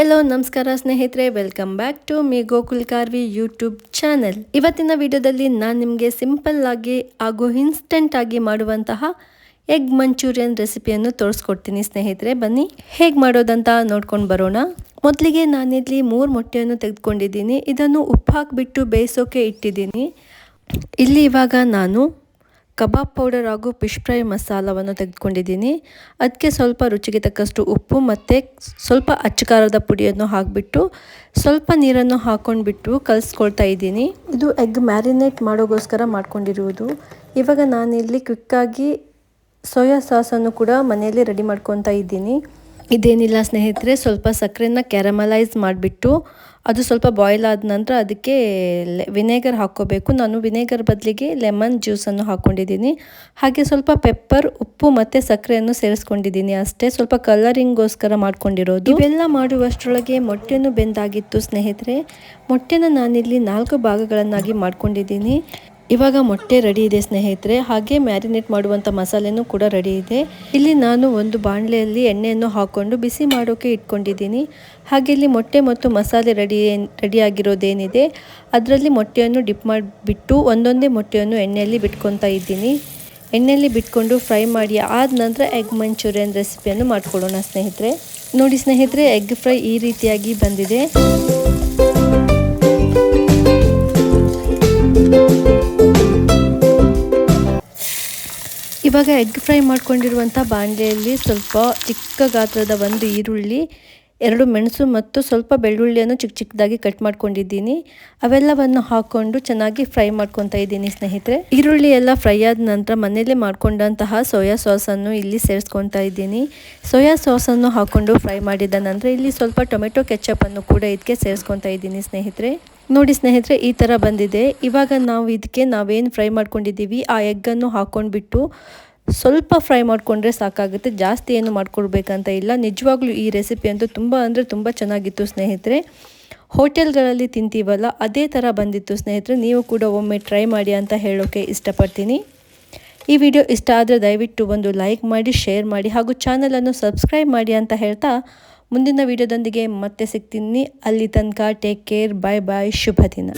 Hello ನಮಸ್ಕಾರ ಸ್ನೇಹಿತರೆ, welcome back to me Gokul Karvi YouTube channel. ಇವತ್ತಿನ ವಿಡಿಯೋದಲ್ಲಿ ನಾನು ನಿಮಗೆ ಸಿಂಪಲ್ ಆಗಿ ಹಾಗೂ ಇನ್ಸ್ಟೆಂಟ್ ಆಗಿ ಮಾಡುವಂತಹ ಎಗ್ ಮಂಚೂರಿಯನ್ ರೆಸಿಪಿಯನ್ನು ತೋರಿಸ್ಕೊಡ್ತೀನಿ ಸ್ನೇಹಿತರೆ. ಬನ್ನಿ ಹೇಗೆ ಮಾಡೋದಂತ ನೋಡ್ಕೊಂಡು ಬರೋಣ. ಮೊದಲಿಗೆ ನಾನಿಲ್ಲಿ 3 ಮೊಟ್ಟೆಯನ್ನು ತೆಗೆದುಕೊಂಡಿದ್ದೀನಿ. ಇದನ್ನು ಉಪ್ಪು ಹಾಕಿಬಿಟ್ಟು ಬೇಯಿಸೋಕೆ ಇಟ್ಟಿದ್ದೀನಿ. ಇಲ್ಲಿ ಇವಾಗ ನಾನು ಕಬಾಬ್ ಪೌಡರ್ ಹಾಗೂ ಫಿಶ್ ಫ್ರೈ ಮಸಾಲವನ್ನು ತೆಗೆದುಕೊಂಡಿದ್ದೀನಿ. ಅದಕ್ಕೆ ಸ್ವಲ್ಪ ರುಚಿಗೆ ತಕ್ಕಷ್ಟು ಉಪ್ಪು ಮತ್ತು ಸ್ವಲ್ಪ ಅಚ್ಚಕಾರದ ಪುಡಿಯನ್ನು ಹಾಕಿಬಿಟ್ಟು ಸ್ವಲ್ಪ ನೀರನ್ನು ಹಾಕ್ಕೊಂಡ್ಬಿಟ್ಟು ಕಲಿಸ್ಕೊಳ್ತಾ ಇದ್ದೀನಿ. ಇದು ಎಗ್ ಮ್ಯಾರಿನೇಟ್ ಮಾಡೋಗೋಸ್ಕರ ಮಾಡ್ಕೊಂಡಿರುವುದು. ಇವಾಗ ನಾನಿಲ್ಲಿ ಕ್ವಿಕ್ಕಾಗಿ ಸೋಯಾ ಸಾಸನ್ನು ಕೂಡ ಮನೆಯಲ್ಲಿ ರೆಡಿ ಮಾಡ್ಕೊತಾ ಇದ್ದೀನಿ. ಇದೇನಿಲ್ಲ ಸ್ನೇಹಿತರೆ, ಸ್ವಲ್ಪ ಸಕ್ಕರೆನ ಕ್ಯಾರಮಲೈಸ್ ಮಾಡಿಬಿಟ್ಟು ಅದು ಸ್ವಲ್ಪ ಬಾಯ್ಲ್ ಆದ ನಂತರ ಅದಕ್ಕೆ ವಿನೆಗರ್ ಹಾಕ್ಕೋಬೇಕು. ನಾನು ವಿನೆಗರ್ ಬದಲಿಗೆ ಲೆಮನ್ ಜ್ಯೂಸನ್ನು ಹಾಕ್ಕೊಂಡಿದ್ದೀನಿ. ಹಾಗೆ ಸ್ವಲ್ಪ ಪೆಪ್ಪರ್, ಉಪ್ಪು ಮತ್ತು ಸಕ್ಕರೆಯನ್ನು ಸೇರಿಸ್ಕೊಂಡಿದ್ದೀನಿ ಅಷ್ಟೇ, ಸ್ವಲ್ಪ ಕಲರಿಂಗೋಸ್ಕರ ಮಾಡ್ಕೊಂಡಿರೋದು. ಇವೆಲ್ಲ ಮಾಡುವಷ್ಟರೊಳಗೆ ಮೊಟ್ಟೆಯನ್ನು ಬೆಂದಾಗಿತ್ತು ಸ್ನೇಹಿತರೆ. ಮೊಟ್ಟೆನ ನಾನಿಲ್ಲಿ 4 ಭಾಗಗಳನ್ನಾಗಿ ಮಾಡ್ಕೊಂಡಿದ್ದೀನಿ. ಇವಾಗ ಮೊಟ್ಟೆ ರೆಡಿ ಇದೆ ಸ್ನೇಹಿತರೆ. ಹಾಗೆ ಮ್ಯಾರಿನೇಟ್ ಮಾಡುವಂಥ ಮಸಾಲೆನೂ ಕೂಡ ರೆಡಿ ಇದೆ. ಇಲ್ಲಿ ನಾನು ಒಂದು ಬಾಣಲೆಯಲ್ಲಿ ಎಣ್ಣೆಯನ್ನು ಹಾಕ್ಕೊಂಡು ಬಿಸಿ ಮಾಡೋಕೆ ಇಟ್ಕೊಂಡಿದ್ದೀನಿ. ಹಾಗೆ ಇಲ್ಲಿ ಮೊಟ್ಟೆ ಮತ್ತು ಮಸಾಲೆ ರೆಡಿಯಾಗಿರೋದೇನಿದೆ ಅದರಲ್ಲಿ ಮೊಟ್ಟೆಯನ್ನು ಡಿಪ್ ಮಾಡಿಬಿಟ್ಟು ಒಂದೊಂದೇ ಮೊಟ್ಟೆಯನ್ನು ಎಣ್ಣೆಯಲ್ಲಿ ಬಿಟ್ಕೊತಾ ಇದ್ದೀನಿ. ಎಣ್ಣೆಯಲ್ಲಿ ಬಿಟ್ಕೊಂಡು ಫ್ರೈ ಮಾಡಿ ಆದ ನಂತರ ಎಗ್ ಮಂಚೂರಿಯನ್ ರೆಸಿಪಿಯನ್ನು ಮಾಡ್ಕೊಳ್ಳೋಣ ಸ್ನೇಹಿತರೆ. ನೋಡಿ ಸ್ನೇಹಿತರೆ, ಎಗ್ ಫ್ರೈ ಈ ರೀತಿಯಾಗಿ ಬಂದಿದೆ. ಇವಾಗ ಎಗ್ ಫ್ರೈ ಮಾಡ್ಕೊಂಡಿರುವಂಥ ಬಾಣಲೆಯಲ್ಲಿ ಸ್ವಲ್ಪ ಚಿಕ್ಕ ಗಾತ್ರದ 1 ಈರುಳ್ಳಿ, 2 ಮೆಣಸು ಮತ್ತು ಸ್ವಲ್ಪ ಬೆಳ್ಳುಳ್ಳಿಯನ್ನು ಚಿಕ್ಕ ಚಿಕ್ಕದಾಗಿ ಕಟ್ ಮಾಡ್ಕೊಂಡಿದ್ದೀನಿ. ಅವೆಲ್ಲವನ್ನು ಹಾಕ್ಕೊಂಡು ಚೆನ್ನಾಗಿ ಫ್ರೈ ಮಾಡ್ಕೊತಾ ಇದ್ದೀನಿ ಸ್ನೇಹಿತರೆ. ಈರುಳ್ಳಿ ಎಲ್ಲ ಫ್ರೈ ಆದ ನಂತರ ಮನೆಯಲ್ಲೇ ಮಾಡ್ಕೊಂಡಂತಹ ಸೋಯಾ ಸಾಸನ್ನು ಇಲ್ಲಿ ಸೇರಿಸ್ಕೊತಾ ಇದ್ದೀನಿ. ಸೋಯಾ ಸಾಸನ್ನು ಹಾಕ್ಕೊಂಡು ಫ್ರೈ ಮಾಡಿದ ನಂತರ ಇಲ್ಲಿ ಸ್ವಲ್ಪ ಟೊಮೆಟೊ ಕೆಚಪನ್ನು ಕೂಡ ಇದಕ್ಕೆ ಸೇರಿಸ್ಕೊತಾ ಇದ್ದೀನಿ ಸ್ನೇಹಿತರೆ. ನೋಡಿ ಸ್ನೇಹಿತರೆ, ಈ ಥರ ಬಂದಿದೆ. ಇವಾಗ ನಾವು ಇದಕ್ಕೆ ನಾವೇನು ಫ್ರೈ ಮಾಡ್ಕೊಂಡಿದ್ದೀವಿ ಆ ಎಗ್ಗನ್ನು ಹಾಕ್ಕೊಂಡ್ಬಿಟ್ಟು ಸ್ವಲ್ಪ ಫ್ರೈ ಮಾಡಿಕೊಂಡ್ರೆ ಸಾಕಾಗುತ್ತೆ. ಜಾಸ್ತಿ ಏನು ಮಾಡ್ಕೊಡ್ಬೇಕಂತ ಇಲ್ಲ. ನಿಜವಾಗ್ಲೂ ಈ ರೆಸಿಪಿ ಅಂತೂ ತುಂಬ ಅಂದರೆ ತುಂಬ ಚೆನ್ನಾಗಿತ್ತು ಸ್ನೇಹಿತರೆ. ಹೋಟೆಲ್ಗಳಲ್ಲಿ ತಿಂತೀವಲ್ಲ ಅದೇ ಥರ ಬಂದಿತ್ತು ಸ್ನೇಹಿತರೆ. ನೀವು ಕೂಡ ಒಮ್ಮೆ ಟ್ರೈ ಮಾಡಿ ಅಂತ ಹೇಳೋಕ್ಕೆ ಇಷ್ಟಪಡ್ತೀನಿ. ಈ ವಿಡಿಯೋ ಇಷ್ಟ ಆದರೆ ದಯವಿಟ್ಟು ಒಂದು ಲೈಕ್ ಮಾಡಿ, ಶೇರ್ ಮಾಡಿ ಹಾಗೂ ಚಾನಲನ್ನು ಸಬ್ಸ್ಕ್ರೈಬ್ ಮಾಡಿ ಅಂತ ಹೇಳ್ತಾ ಮುಂದಿನ ವಿಡಿಯೋದೊಂದಿಗೆ ಮತ್ತೆ ಸಿಗ್ತೀನಿ. ಅಲ್ಲಿ ತನಕ ಟೇಕ್ ಕೇರ್, ಬಾಯ್ ಬಾಯ್, ಶುಭ ದಿನ.